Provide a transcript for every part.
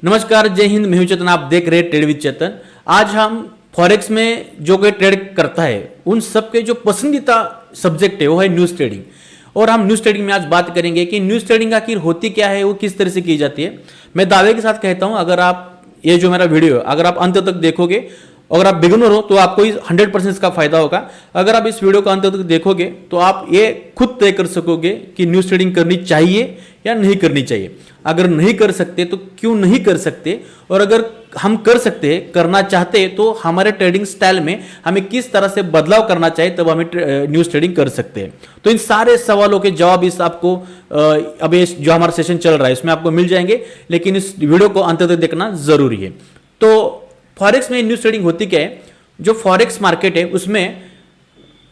नमस्कार, जय हिंद। मैं हूं चेतन, आप देख रहे हैं ट्रेड विद चेतन। आज हम फॉरेक्स में जो कोई ट्रेड करता है उन सब के जो पसंदीदा सब्जेक्ट है वो है न्यूज़ ट्रेडिंग। और हम न्यूज़ ट्रेडिंग में आज बात करेंगे कि न्यूज़ ट्रेडिंग आखिर होती क्या है, वो किस तरह से की जाती है। मैं दावे के साथ कहता हूं, अगर आप ये जो मेरा वीडियो है अगर आप अंत तक देखोगे, अगर आप बिगिनर हो तो आपको 100% इसका फायदा होगा। अगर आप इस वीडियो को अंत तक देखोगे तो आप ये खुद तय कर सकोगे कि न्यूज़ ट्रेडिंग करनी चाहिए या नहीं करनी चाहिए। अगर नहीं कर सकते तो क्यों नहीं कर सकते, और अगर हम कर सकते हैं, करना चाहते हैं, तो हमारे ट्रेडिंग स्टाइल में हमें किस तरह से बदलाव करना चाहिए, तब हमें न्यूज़ ट्रेडिंग कर सकते हैं। तो इन सारे सवालों के जवाब इस आपको अभी जो हमारा सेशन चल रहा है इसमें आपको मिल जाएंगे, लेकिन इस वीडियो को अंत तक देखना जरूरी है। तो फॉरेक्स में न्यूज़ ट्रेडिंग होती क्या है? जो फॉरेक्स मार्केट है उसमें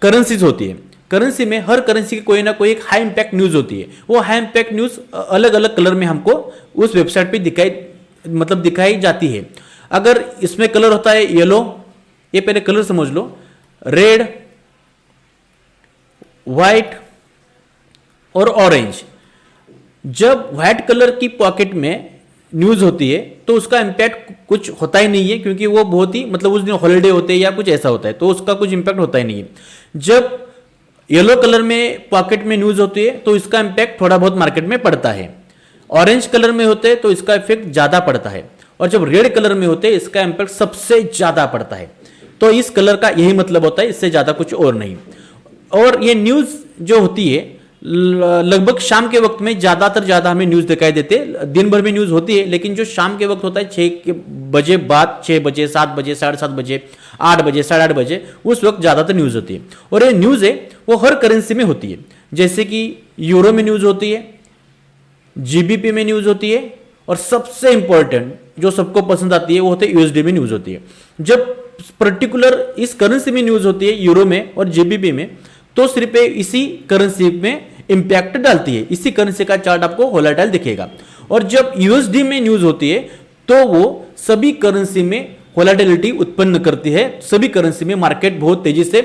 करेंसीज होती है। करेंसी में हर करेंसी की कोई ना कोई एक हाई इंपैक्ट न्यूज़ होती है। वो हाई इंपैक्ट न्यूज़ अलग अलग कलर में हमको उस वेबसाइट पे दिखाई जाती है। अगर इसमें कलर होता है येलो, ये पहले कलर समझ लो, रेड, व्हाइट और ऑरेंज। जब व्हाइट कलर की पॉकेट में न्यूज होती है तो उसका इंपैक्ट कुछ होता ही नहीं है, क्योंकि वो बहुत ही उस दिन हॉलिडे होते हैं या कुछ ऐसा होता है, तो उसका कुछ इंपैक्ट होता ही नहीं है। जब येलो कलर में पॉकेट में न्यूज होती है तो इसका इंपैक्ट थोड़ा बहुत मार्केट में पड़ता है। ऑरेंज कलर में होते हैं तो इसका इफेक्ट ज्यादा पड़ता है, और जब रेड कलर में होते हैं इसका इंपैक्ट सबसे ज्यादा पड़ता है। तो इस कलर का यही मतलब होता है, इससे ज्यादा कुछ और नहीं। और ये न्यूज जो होती है लगभग शाम के वक्त में ज्यादा हमें न्यूज दिखाई देते हैं। दिन भर में न्यूज होती है, लेकिन जो शाम के वक्त होता है 6 बजे बाद, 6 बजे, 7 बजे, 7:30 बजे, 8 बजे, 8:30 बजे, उस वक्त ज्यादातर न्यूज होती है। और ये न्यूज है वो हर करेंसी में होती है। जैसे कि यूरो में न्यूज होती है, जीबीपी में न्यूज होती है, और सबसे इंपॉर्टेंट जो सबको पसंद आती है वो होती है यूएसडी में न्यूज होती है। जब पर्टिकुलर इस करेंसी में न्यूज होती है, यूरो में और जीबीपी में, तो सिर्फ इसी करेंसी में इंपैक्ट डालती है। इसी करेंसी का चार्ट आपको वोलेटाइल दिखेगा। और जब यूएसडी में न्यूज होती है तो वो सभी करेंसी में वोलेटिलिटी उत्पन्न करती है। सभी करेंसी में मार्केट बहुत तेजी से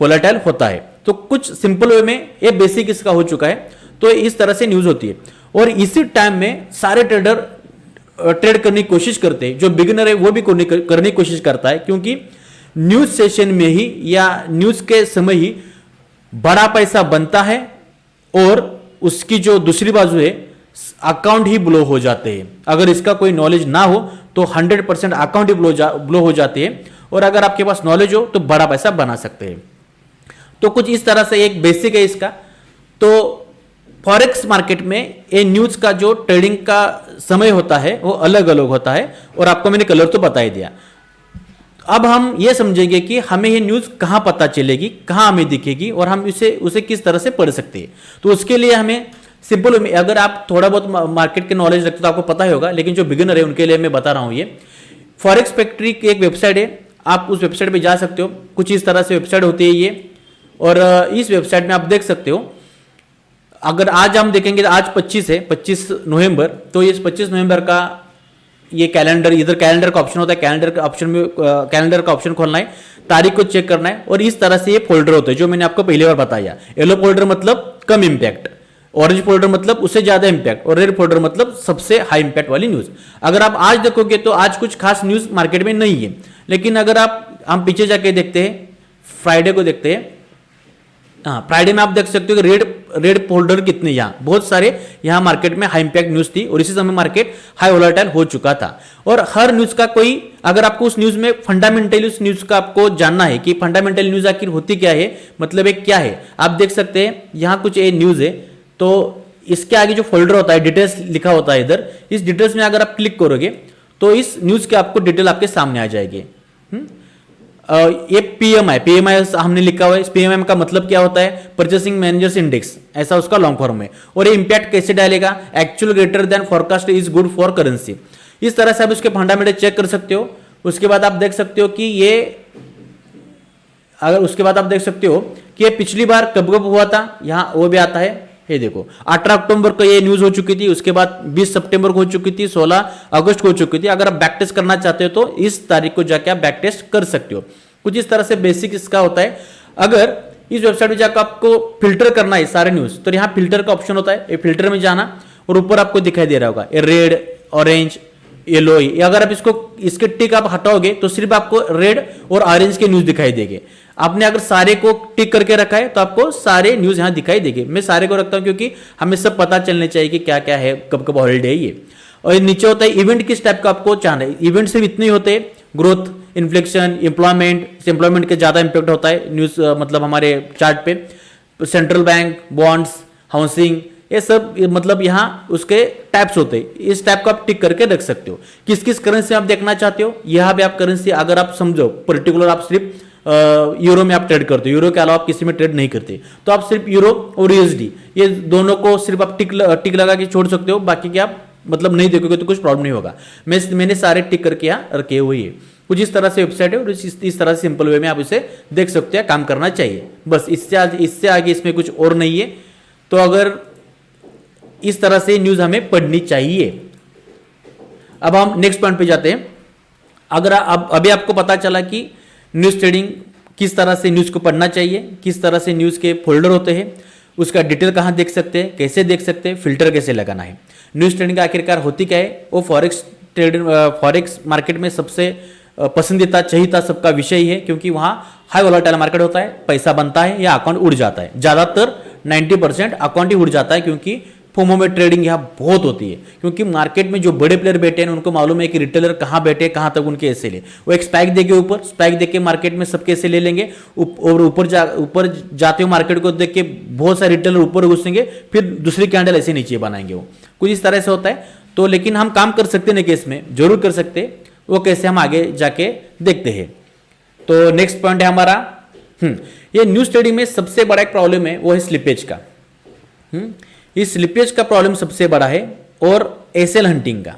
वोलेटाइल होता है। तो कुछ सिंपल वे में ये बेसिक इसका हो चुका है। तो इस तरह से न्यूज होती है, और इसी टाइम में सारे ट्रेडर ट्रेड करने की कोशिश करते हैं। जो बिगिनर है वो भी करने की कोशिश करता है, क्योंकि न्यूज सेशन में ही या न्यूज के समय ही बड़ा पैसा बनता है, और उसकी जो दूसरी बाजू है अकाउंट ही ब्लो हो जाते हैं। अगर इसका कोई नॉलेज ना हो तो 100% अकाउंट ही ब्लो हो जाते हैं, और अगर आपके पास नॉलेज हो तो बड़ा पैसा बना सकते हैं। तो कुछ इस तरह से एक बेसिक है इसका। तो फॉरेक्स मार्केट में ये न्यूज का जो ट्रेडिंग का समय होता है वो अलग अलग होता है, और आपको मैंने कलर तो बता ही दिया। अब हम ये समझेंगे कि हमें ये न्यूज कहां पता चलेगी, कहां हमें दिखेगी, और हम उसे किस तरह से पढ़ सकते हैं। तो उसके लिए हमें सिंपल, अगर आप थोड़ा बहुत मार्केट के नॉलेज रखते हो तो आपको पता ही होगा, लेकिन जो बिगिनर है उनके लिए मैं बता रहा हूं। ये फॉरेक्स फैक्ट्री की एक वेबसाइट है, आप उस वेबसाइट पे जा सकते हो। कुछ इस तरह से वेबसाइट होती है ये, और इस वेबसाइट में आप देख सकते हो। अगर आज हम देखेंगे तो आज 25 है, 25 नवंबर, तो इस 25 नवंबर का ये कैलेंडर, इधर कैलेंडर का ऑप्शन होता है, कैलेंडर का ऑप्शन खोलना है, तारीख को चेक करना है, और इस तरह से ये फोल्डर होते हैं जो मैंने आपको पहली बार बताया। येलो फोल्डर मतलब कम इंपैक्ट, ऑरेंज फोल्डर मतलब उससे ज्यादा इंपैक्ट, और रेड फोल्डर मतलब सबसे हाई इंपैक्ट वाली न्यूज। अगर आप आज देखोगे तो आज कुछ खास न्यूज मार्केट में नहीं है, लेकिन अगर हम पीछे जाके देखते हैं, फ्राइडे को देखते हैं, हाँ, फ्राइडे में आप देख सकते हो कि रेड फोल्डर कितने, यहाँ बहुत सारे यहाँ मार्केट में हाई इंपैक्ट न्यूज थी, और इसी समय मार्केट हाई वोलेटाइल हो चुका था। और हर न्यूज का कोई, अगर आपको उस न्यूज में फंडामेंटली उस न्यूज का आपको जानना है कि फंडामेंटल न्यूज आखिर होती क्या है, मतलब एक क्या है, आप देख सकते हैं यहाँ कुछ ये न्यूज है। तो इसके आगे जो फोल्डर होता है, डिटेल्स लिखा होता है इधर, इस डिटेल्स में अगर आप क्लिक करोगे तो इस न्यूज के आपको डिटेल आपके सामने आ जाएगी। ये पीएमआई हमने लिखा हुआ है। इस पीएमआई का मतलब क्या होता है? परचेसिंग मैनेजर्स इंडेक्स, ऐसा उसका लॉन्ग फॉर्म है। और ये इंपैक्ट कैसे डालेगा? Actual greater than forecast is good for currency. इस तरह से आप उसके फंडामेंटल चेक कर सकते हो। उसके बाद आप देख सकते हो कि ये पिछली बार कब हुआ था, यहाँ वो भी आता है। ये देखो 18 अक्टूबर को ये न्यूज हो चुकी थी, उसके बाद 20 सितंबर को हो चुकी थी, 16 अगस्त को हो चुकी थी। अगर आप बैक टेस्ट करना चाहते हो तो इस तारीख को जाके आप बैक टेस्ट कर सकते हो। कुछ इस तरह से बेसिक इसका होता है। अगर इस वेबसाइट में जाकर आपको फिल्टर करना है सारे न्यूज, तो यहाँ फिल्टर का ऑप्शन होता है। ये फिल्टर में जाना, और ऊपर आपको दिखाई दे रहा होगा ये रेड, ऑरेंज, येलो ही, अगर आप इसको इसके टिक आप हटाओगे तो सिर्फ आपको रेड और ऑरेंज के न्यूज दिखाई देंगे। आपने अगर सारे को टिक करके रखा है तो आपको सारे न्यूज यहां दिखाई देंगे। मैं सारे को रखता हूं क्योंकि हमें सब पता चलने चाहिए कि क्या क्या है, कब कब हॉलीडे है ये। और नीचे होता है इवेंट, किस टाइप का आपको चाहना है। इवेंट सिर्फ इतने ही होते हैं, ग्रोथ, इन्फ्लेक्शन, एम्प्लॉयमेंट के ज्यादा इंपैक्ट होता है न्यूज मतलब हमारे चार्ट पे। सेंट्रल बैंक, बॉन्ड्स, हाउसिंग, ये सब मतलब यहाँ उसके टाइप्स होते हैं। इस टाइप को आप टिक करके रख सकते हो। किस किस करेंसी आप देखना चाहते हो, यहाँ भी आप करेंसी अगर आप समझो पर्टिकुलर आप सिर्फ यूरो में आप ट्रेड करते हो, यूरो के अलावा आप किसी में ट्रेड नहीं करते, तो आप सिर्फ यूरो और यूएसडी ये दोनों को सिर्फ आप टिक लगा के छोड़ सकते हो। बाकी के आप मतलब नहीं देखोगे तो कुछ प्रॉब्लम नहीं होगा। मैंने सारे टिक करके यहाँ रखे हुए हैं। कुछ इस तरह से वेबसाइट है और इस तरह से सिंपल वे में आप इसे देख सकते हैं, काम करना चाहिए बस। इससे आगे इसमें कुछ और नहीं है। तो अगर इस तरह से न्यूज हमें पढ़नी चाहिए। अब हम नेक्स्ट पॉइंट पे जाते हैं। अगर अभी आपको पता चला कि न्यूज ट्रेडिंग किस तरह से न्यूज को पढ़ना चाहिए, किस तरह से न्यूज के फोल्डर होते हैं, उसका डिटेल कहां देख सकते हैं, कैसे देख सकते हैं, फिल्टर कैसे लगाना है। न्यूज ट्रेडिंग आखिरकार होती क्या है, वो फॉरेक्स मार्केट में सबसे पसंदीदा चाहिए सबका विषय है, क्योंकि वहां हाई वोलेटाइल मार्केट होता है, पैसा बनता है या अकाउंट उड़ जाता है। ज्यादातर 90% अकाउंट ही उड़ जाता है, क्योंकि फोमो में ट्रेडिंग यहाँ बहुत होती है। क्योंकि मार्केट में जो बड़े प्लेयर बैठे हैं उनको मालूम है कि रिटेलर कहाँ बैठे, कहाँ तक उनके ऐसे ले, वो एक स्पाइक देके ऊपर स्पाइक देके मार्केट में सबके ऐसे ले लेंगे और ऊपर जाते हुए मार्केट को देख के बहुत सारे रिटेलर ऊपर घुसेंगे, फिर दूसरी कैंडल ऐसे नीचे बनाएंगे। वो कुछ इस तरह से होता है। तो लेकिन हम काम कर सकते हैं केस में, जरूर कर सकते, वो कैसे हम आगे जाके देखते हैं। तो नेक्स्ट पॉइंट है हमारा, ये न्यूज ट्रेडिंग में सबसे बड़ा एक प्रॉब्लम है, वो है स्लिपेज का। इस स्लिपेज का प्रॉब्लम सबसे बड़ा है, और एसएल हंटिंग का।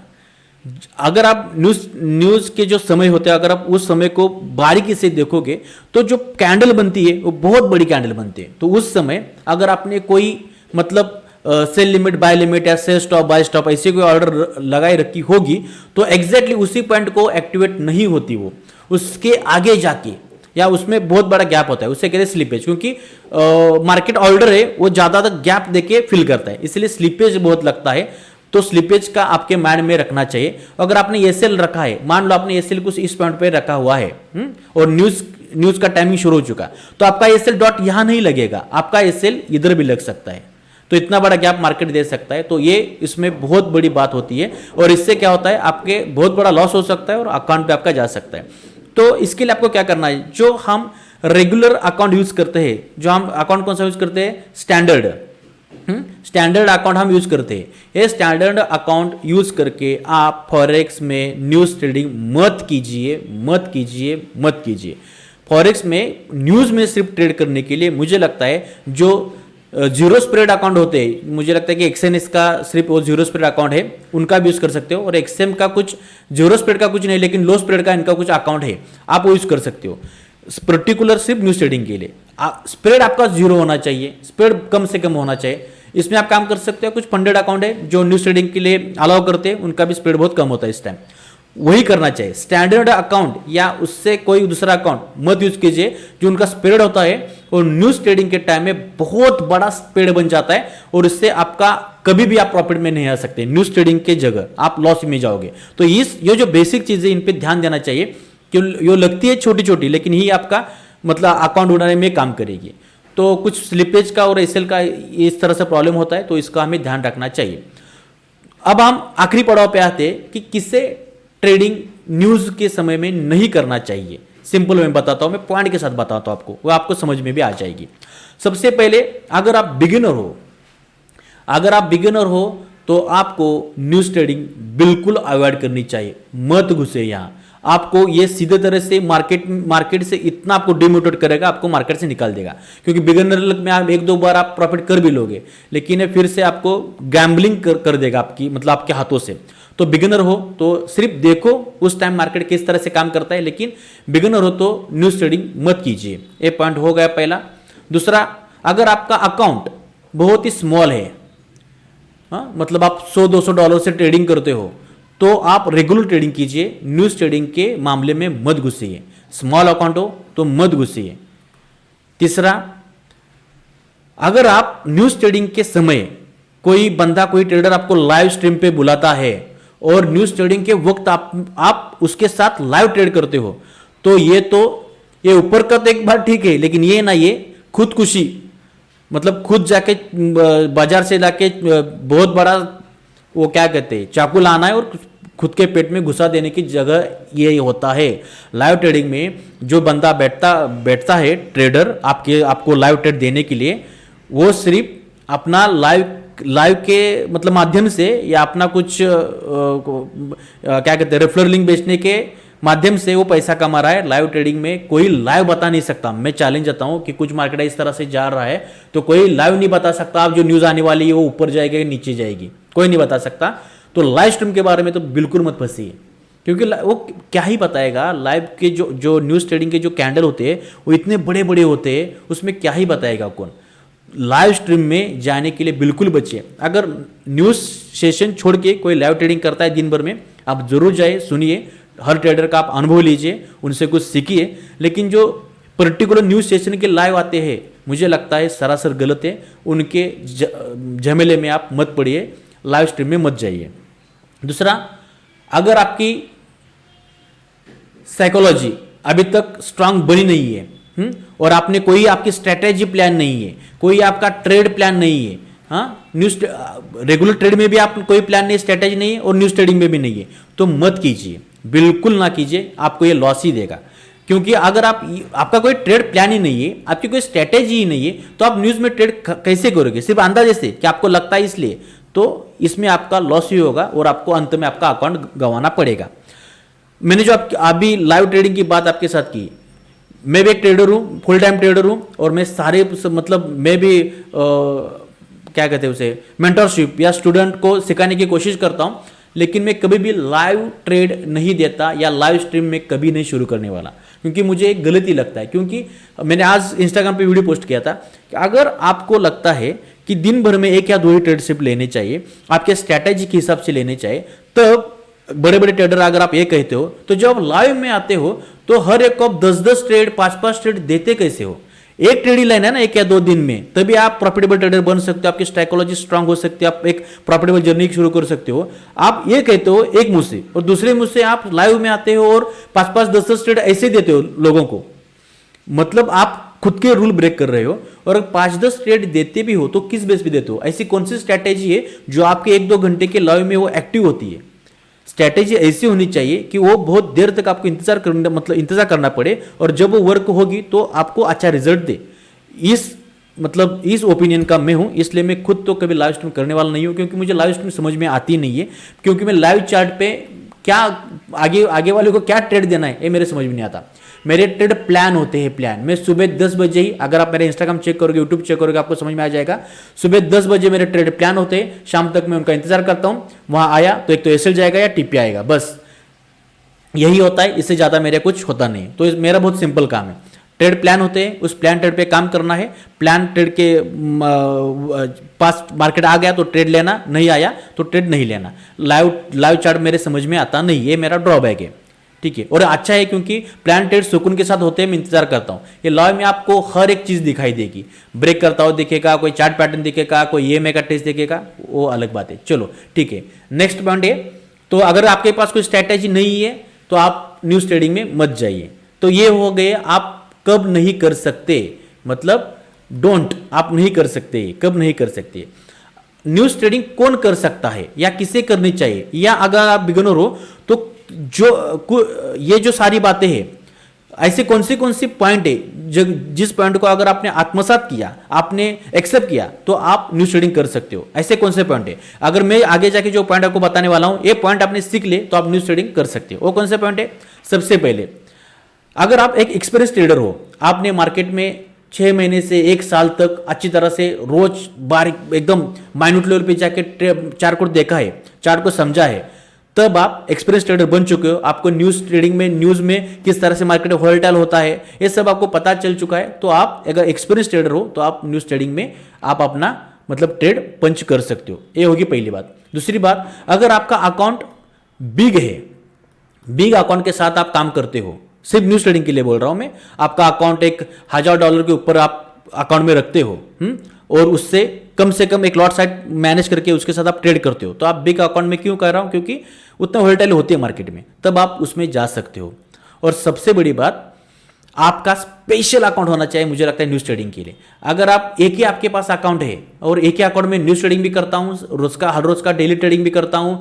अगर आप न्यूज के जो समय होते हैं, अगर आप उस समय को बारीकी से देखोगे तो जो कैंडल बनती है वो बहुत बड़ी कैंडल बनती है। तो उस समय अगर आपने कोई मतलब सेल लिमिट, बाय लिमिट या सेल स्टॉप, बाय स्टॉप ऐसी कोई ऑर्डर लगाई रखी होगी, तो एग्जैक्टली उसी पॉइंट को एक्टिवेट नहीं होती, वो उसके आगे जाके या उसमें बहुत बड़ा गैप होता है, उससे कहते हैं स्लिपेज। क्योंकि मार्केट ऑर्डर है वो ज्यादा तक गैप देके फिल करता है, इसलिए स्लिपेज बहुत लगता है। तो स्लिपेज का आपके माइंड में रखना चाहिए। अगर आपने एसएल रखा है, मान लो आपने एसएल कुछ इस पॉइंट पे रखा हुआ है और न्यूज का टाइमिंग शुरू हो चुका, तो आपका एसएल डॉट यहां नहीं लगेगा, आपका एसएल इधर भी लग सकता है। तो इतना बड़ा गैप मार्केट दे सकता है। तो ये इसमें बहुत बड़ी बात होती है, और इससे क्या होता है, आपके बहुत बड़ा लॉस हो सकता है और अकाउंट पे आपका जा सकता है। तो इसके लिए आपको क्या करना है, जो हम रेगुलर अकाउंट यूज करते हैं, जो हम अकाउंट कौन सा यूज करते हैं, स्टैंडर्ड अकाउंट हम यूज करते हैं। ये स्टैंडर्ड अकाउंट यूज करके आप फॉरेक्स में न्यूज ट्रेडिंग मत कीजिए। फॉरेक्स में न्यूज में सिर्फ ट्रेड करने के लिए मुझे लगता है जो जीरो स्प्रेड अकाउंट होते हैं, मुझे लगता है कि एक्सएनएस का सिर्फ वो जीरो स्प्रेड अकाउंट है, उनका भी यूज कर सकते हो। और एक्सएम का कुछ जीरो स्प्रेड का कुछ नहीं, लेकिन लो स्प्रेड का इनका कुछ अकाउंट है, आप वो यूज कर सकते हो। पर्टिकुलर सिर्फ न्यूज ट्रेडिंग के लिए स्प्रेड आपका जीरो होना चाहिए, स्प्रेड कम से कम होना चाहिए। इसमें आप काम कर सकते हो। कुछ फंडेड अकाउंट है जो न्यूज ट्रेडिंग के लिए अलाउ करते हैं, उनका भी स्प्रेड बहुत कम होता है इस टाइम, वही करना चाहिए। स्टैंडर्ड अकाउंट या उससे कोई दूसरा अकाउंट मत यूज कीजिए जो उनका स्प्रेड होता है, और न्यूज ट्रेडिंग के टाइम में बहुत बड़ा स्प्रेड बन जाता है, और इससे आपका कभी भी आप प्रॉफिट में नहीं आ सकते। न्यूज ट्रेडिंग के जगह आप लॉस में जाओगे। तो ये जो बेसिक चीजें, इन पे ध्यान देना चाहिए, कि ये लगती है छोटी छोटी, लेकिन ही आपका मतलब अकाउंट उड़ाने में काम करेगी। तो कुछ स्लिपेज का और एसएल का इस तरह से प्रॉब्लम होता है, तो इसका हमें ध्यान रखना चाहिए। अब हम आखिरी पड़ाव पे आते हैं कि किससे ट्रेडिंग न्यूज के समय में नहीं करना चाहिए। सिंपल मैं बताता हूं, मैं पॉइंट के साथ बताता हूं आपको, वो आपको समझ में भी आ जाएगी। सबसे पहले अगर आप बिगिनर हो तो आपको न्यूज ट्रेडिंग बिल्कुल अवॉइड करनी चाहिए, मत घुसे यहां। आपको ये सीधे तरह से मार्केट से इतना आपको डिमोटिवेट करेगा, आपको मार्केट से निकाल देगा। क्योंकि बिगिनर में आप एक दो बार आप प्रॉफिट कर भी लोगे, लेकिन ये फिर से आपको गैम्बलिंग कर देगा आपकी मतलब आपके हाथों से। तो बिगिनर हो तो सिर्फ देखो उस टाइम मार्केट किस तरह से काम करता है, लेकिन बिगिनर हो तो न्यूज ट्रेडिंग मत कीजिए। ये पॉइंट हो गया पहला। दूसरा, अगर आपका अकाउंट बहुत ही स्मॉल है, मतलब आप $100-200 से ट्रेडिंग करते हो, तो आप रेगुलर ट्रेडिंग कीजिए, न्यूज ट्रेडिंग के मामले में मत घुसिए। स्मॉल अकाउंट हो तो मत घुसिए। तीसरा, अगर आप न्यूज ट्रेडिंग के समय कोई बंदा, कोई ट्रेडर आपको लाइव स्ट्रीम पे बुलाता है और न्यूज़ ट्रेडिंग के वक्त आप उसके साथ लाइव ट्रेड करते हो, तो ये ऊपर का तो एक बार ठीक है, लेकिन ये ना, ये खुदकुशी, मतलब खुद जाके बाजार से लाके बहुत बड़ा वो क्या कहते हैं चाकू लाना है और खुद के पेट में घुसा देने की जगह ये होता है। लाइव ट्रेडिंग में जो बंदा बैठता है ट्रेडर आपको लाइव ट्रेड देने के लिए, वो सिर्फ अपना लाइव के मतलब माध्यम से या अपना कुछ क्या कहते हैं रेफरल लिंक बेचने के माध्यम से वो पैसा कमा रहा है। लाइव ट्रेडिंग में कोई लाइव बता नहीं सकता। मैं चैलेंज देता हूं कि कुछ मार्केट इस तरह से जा रहा है तो कोई लाइव नहीं बता सकता आप जो न्यूज़ आने वाली है वो ऊपर जाएगी या नीचे जाएगी, कोई नहीं बता सकता। तो लाइव स्ट्रीम के बारे में तो बिल्कुल मत फंसिए, क्योंकि वो क्या ही बताएगा। लाइव के जो न्यूज़ ट्रेडिंग के जो कैंडल होते हैं वो इतने बड़े बड़े होते हैं, उसमें क्या ही बताएगा कौन। लाइव स्ट्रीम में जाने के लिए बिल्कुल बचिए। अगर न्यूज़ सेशन छोड़ के कोई लाइव ट्रेडिंग करता है दिन भर में, आप जरूर जाइए, सुनिए, हर ट्रेडर का आप अनुभव लीजिए, उनसे कुछ सीखिए। लेकिन जो पर्टिकुलर न्यूज़ सेशन के लाइव आते हैं, मुझे लगता है सरासर गलत है। उनके झमेले में आप मत पड़िए, लाइव स्ट्रीम में मत जाइए। दूसरा, अगर आपकी साइकोलॉजी अभी तक स्ट्रांग बनी नहीं है और आपने कोई आपकी स्ट्रेटेजी प्लान नहीं है, कोई आपका ट्रेड प्लान नहीं है, हाँ, न्यूज़ रेगुलर ट्रेड में भी आप कोई प्लान नहीं, स्ट्रेटेजी नहीं है और न्यूज़ ट्रेडिंग में भी नहीं है, तो मत कीजिए, बिल्कुल ना कीजिए। आपको ये लॉस ही देगा। क्योंकि अगर आपका कोई ट्रेड प्लान ही नहीं है, आपकी कोई स्ट्रेटेजी ही नहीं है, तो आप न्यूज़ में ट्रेड कैसे करोगे? सिर्फ अंदाजे से कि आपको लगता है इसलिए, तो इसमें आपका लॉस ही होगा और आपको अंत में आपका अकाउंट गंवाना पड़ेगा। मैंने जो अभी लाइव ट्रेडिंग की बात आपके साथ की, मैं भी एक ट्रेडर हूँ, फुल टाइम ट्रेडर हूँ, और मैं सारे मतलब मैं भी क्या कहते हैं उसे मेंटरशिप या स्टूडेंट को सिखाने की कोशिश करता हूँ, लेकिन मैं कभी भी लाइव ट्रेड नहीं देता या लाइव स्ट्रीम में कभी नहीं शुरू करने वाला, क्योंकि मुझे एक गलती लगता है। क्योंकि मैंने आज इंस्टाग्राम पे वीडियो पोस्ट किया था कि अगर आपको लगता है कि दिन भर में एक या दो ही ट्रेडशिप लेने चाहिए, आपके स्ट्रैटेजी के हिसाब से लेने चाहिए, तब बड़े बड़े ट्रेडर अगर आप ये कहते हो, तो जब लाइव में आते हो तो हर एक को आप 10-10 ट्रेड 5-5 ट्रेड देते कैसे हो? एक ट्रेड ही लेना है ना, एक या दो दिन में, तभी आप प्रॉफिटेबल ट्रेडर बन सकते हो, आपकी साइकोलॉजी स्ट्रांग हो सकती है, आप एक प्रॉफिटेबल जर्नी शुरू कर सकते हो। आप ये कहते हो एक मुंह से और दूसरे मुंह से आप लाइव में आते हो और 5-5 10-10 ट्रेड ऐसे देते हो लोगों को, मतलब आप खुद के रूल ब्रेक कर रहे हो। और 5-10 ट्रेड देते भी हो तो किस बेस पे देते हो? ऐसी कौन सी स्ट्रैटेजी है जो आपके 1-2 घंटे के लाइव में वो एक्टिव होती है? स्ट्रैटेजी ऐसी होनी चाहिए कि वो बहुत देर तक आपको इंतजार करना पड़े, और जब वो वर्क होगी तो आपको अच्छा रिजल्ट दे। इस ओपिनियन का मैं हूं, इसलिए मैं खुद तो कभी लाइव स्ट्रीम करने वाला नहीं हूं, क्योंकि मुझे लाइव स्ट्रीम समझ में आती नहीं है। क्योंकि मैं लाइव चार्ट पे क्या आगे वाले को क्या ट्रेड देना है ये मेरे समझ में नहीं आता। मेरे ट्रेड प्लान होते हैं, प्लान। मैं सुबह 10 बजे ही, अगर आप मेरे इंस्टाग्राम चेक करोगे, यूट्यूब चेक करोगे, आपको समझ में आ जाएगा। सुबह 10 बजे मेरे ट्रेड प्लान होते हैं, शाम तक मैं उनका इंतजार करता हूं। वहां आया तो एक तो एसएल जाएगा या टीपी आएगा, बस यही होता है, इससे ज्यादा मेरे कुछ होता नहीं। तो मेरा बहुत सिंपल काम है। ट्रेड प्लान होते हैं, उस प्लान ट्रेड पे काम करना है। प्लान ट्रेड के पास मार्केट आ गया तो ट्रेड लेना, नहीं आया तो ट्रेड नहीं लेना। लाइव चार्ट मेरे समझ में आता नहीं, ये मेरा ड्रॉबैक है, ठीक है। और अच्छा है क्योंकि प्लान ट्रेड सुकून के साथ होते हैं, मैं इंतजार करता हूं। ये लाइव में आपको हर एक चीज दिखाई देगी, ब्रेक करता हुआ दिखेगा, कोई चार्ट पैटर्न दिखेगा, कोई EMA का टेस्ट दिखेगा, वो अलग बात है। चलो ठीक है, नेक्स्ट पॉइंट है, तो अगर आपके पास कोई स्ट्रैटेजी नहीं है तो आप न्यूज ट्रेडिंग में मत जाइए। तो ये हो गए आप कब नहीं कर सकते, मतलब आप नहीं कर सकते, कब नहीं कर सकते। न्यूज ट्रेडिंग कौन कर सकता है या किसे करनी चाहिए, या अगर आप बिगिनर हो तो ये जो सारी बातें हैं, ऐसे कौन सी पॉइंट है जिस पॉइंट को अगर आपने आत्मसात किया, आपने एक्सेप्ट किया, तो आप न्यूज ट्रेडिंग कर सकते हो। ऐसे कौन से पॉइंट है? अगर मैं आगे जाके जो पॉइंट आपको बताने वाला हूं, ये पॉइंट आपने सीख ले तो आप न्यूज ट्रेडिंग कर सकते हो। वो कौन से पॉइंट है? सबसे पहले, अगर आप एक एक्सपीरियंस ट्रेडर हो, आपने मार्केट में 6 महीने से 1 साल तक अच्छी तरह से रोज बारीक एकदम माइन्यूट लेवल पे जाके चार्ट को देखा है, चार्ट को समझा है, तब आप एक्सपीरियंस ट्रेडर बन चुके हो। आपको न्यूज ट्रेडिंग में, न्यूज में किस तरह से मार्केट वोलेटाइल होता है, ये सब आपको पता चल चुका है। तो आप अगर एक्सपीरियंस ट्रेडर हो तो आप न्यूज ट्रेडिंग में आप अपना मतलब ट्रेड पंच कर सकते हो। ये होगी पहली बात। दूसरी बात, अगर आपका अकाउंट बिग है, बिग अकाउंट के साथ आप काम करते हो, सिर्फ न्यूज ट्रेडिंग के लिए बोल रहा हूं मैं, आपका अकाउंट $1000 के ऊपर आप अकाउंट में रखते हो और उससे कम से कम एक लॉट साइज मैनेज करके उसके साथ आप ट्रेड करते हो, तो आप बिग अकाउंट में क्यों कर रहा हूं, क्योंकि उतना वोलेटाइल होती है मार्केट में, तब आप उसमें जा सकते हो। और सबसे बड़ी बात, आपका स्पेशल अकाउंट होना चाहिए मुझे लगता है न्यूज ट्रेडिंग के लिए। अगर आप एक ही आपके पास अकाउंट है और एक ही अकाउंट में न्यूज ट्रेडिंग भी करता हूं, रोज का हर रोज का डेली ट्रेडिंग भी करता हूं,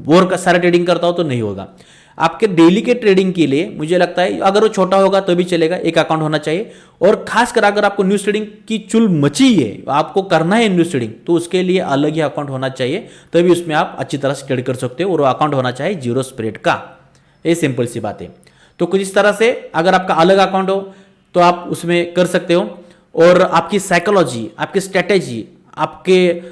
और का सारा ट्रेडिंग करता हूं, तो नहीं होगा। आपके डेली के ट्रेडिंग के लिए मुझे लगता है अगर वो छोटा होगा तो भी चलेगा, एक अकाउंट होना चाहिए। और खासकर अगर आपको न्यूज ट्रेडिंग की चुल मची है, आपको करना है न्यूज ट्रेडिंग, तो उसके लिए अलग ही अकाउंट होना चाहिए, तभी उसमें आप अच्छी तरह से ट्रेड कर सकते हो। और वो अकाउंट होना चाहिए जीरो स्प्रेड का। ये सिंपल सी बात है। तो कुछ इस तरह से अगर आपका अलग अकाउंट हो तो आप उसमें कर सकते हो। और आपकी साइकोलॉजी, आपकी स्ट्रेटेजी, आपके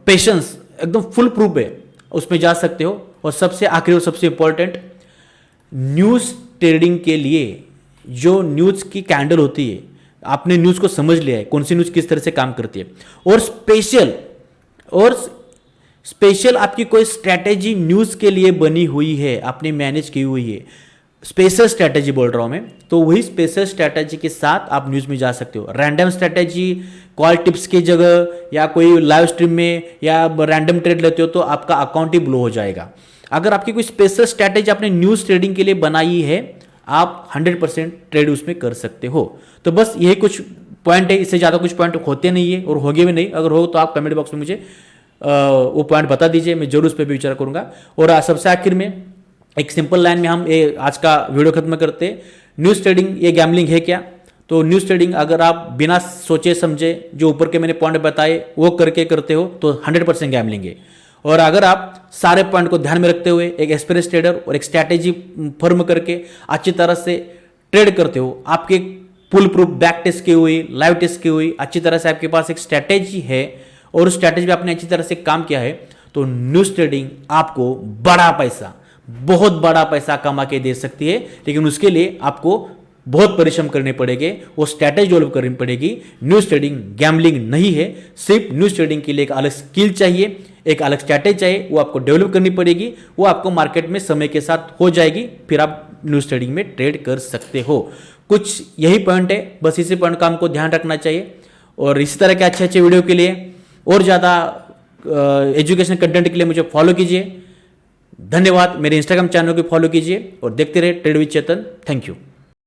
पेशेंस एकदम फुल प्रूफ है, उसमें जा सकते हो। और सबसे आखिरी और सबसे इंपॉर्टेंट, न्यूज ट्रेडिंग के लिए जो न्यूज की कैंडल होती है, आपने न्यूज को समझ लिया है कौन सी न्यूज किस तरह से काम करती है, और स्पेशल आपकी कोई स्ट्रैटेजी न्यूज के लिए बनी हुई है, आपने मैनेज की हुई है, स्पेशल स्ट्रैटेजी बोल रहा हूं मैं, तो वही स्पेशल स्ट्रैटेजी के साथ आप न्यूज में जा सकते हो। रैंडम स्ट्रैटेजी, कॉल टिप्स की जगह, या कोई लाइव स्ट्रीम में या रैंडम ट्रेड लेते हो तो आपका अकाउंट ही ब्लो हो जाएगा। अगर आपकी कोई स्पेशल स्ट्रैटेजी आपने न्यूज ट्रेडिंग के लिए बनाई है, आप 100% ट्रेड उसमें कर सकते हो। तो बस यही कुछ पॉइंट है, इससे ज़्यादा कुछ पॉइंट होते नहीं है और होगे भी नहीं। अगर हो तो आप कमेंट बॉक्स में मुझे वो पॉइंट बता दीजिए, मैं जरूर उस पर भी विचार करूंगा। और सबसे आखिर में एक सिंपल लाइन में हम आज का वीडियो खत्म करते हैं। न्यूज ट्रेडिंग ये गैम्बलिंग है क्या? तो न्यूज ट्रेडिंग अगर आप बिना सोचे समझे जो ऊपर के मैंने पॉइंट बताए वो करके करते हो तो 100% गैम्बलिंग है। और अगर आप सारे पॉइंट को ध्यान में रखते हुए एक एक्सपीरियंस ट्रेडर और एक स्ट्रैटेजी फॉर्म करके अच्छी तरह से ट्रेड करते हो, आपके फुल प्रूफ बैक टेस्ट की हुई, लाइव टेस्ट की हुई, अच्छी तरह से आपके पास एक स्ट्रैटेजी है और उस स्ट्रैटेजी पे आपने अच्छी तरह से काम किया है, तो न्यूज ट्रेडिंग आपको बड़ा पैसा, बहुत बड़ा पैसा कमा के दे सकती है। लेकिन उसके लिए आपको बहुत परिश्रम करने पड़ेंगे, वो स्ट्रैटेजी डेवलप करनी पड़ेगी। न्यूज ट्रेडिंग गैम्बलिंग नहीं है। सिर्फ न्यूज ट्रेडिंग के लिए एक अलग स्किल चाहिए, एक अलग स्ट्रैटेजी चाहिए, वो आपको डेवलप करनी पड़ेगी। वो आपको मार्केट में समय के साथ हो जाएगी, फिर आप न्यूज ट्रेडिंग में ट्रेड कर सकते हो। कुछ यही पॉइंट है, बस इसी पॉइंट का हमको ध्यान रखना चाहिए। और इसी तरह के अच्छे अच्छे वीडियो के लिए और ज़्यादा एजुकेशन कंटेंट के लिए मुझे फॉलो कीजिए। धन्यवाद। मेरे इंस्टाग्राम चैनल को फॉलो कीजिए और देखते रहे trade with Chetan. Thank you.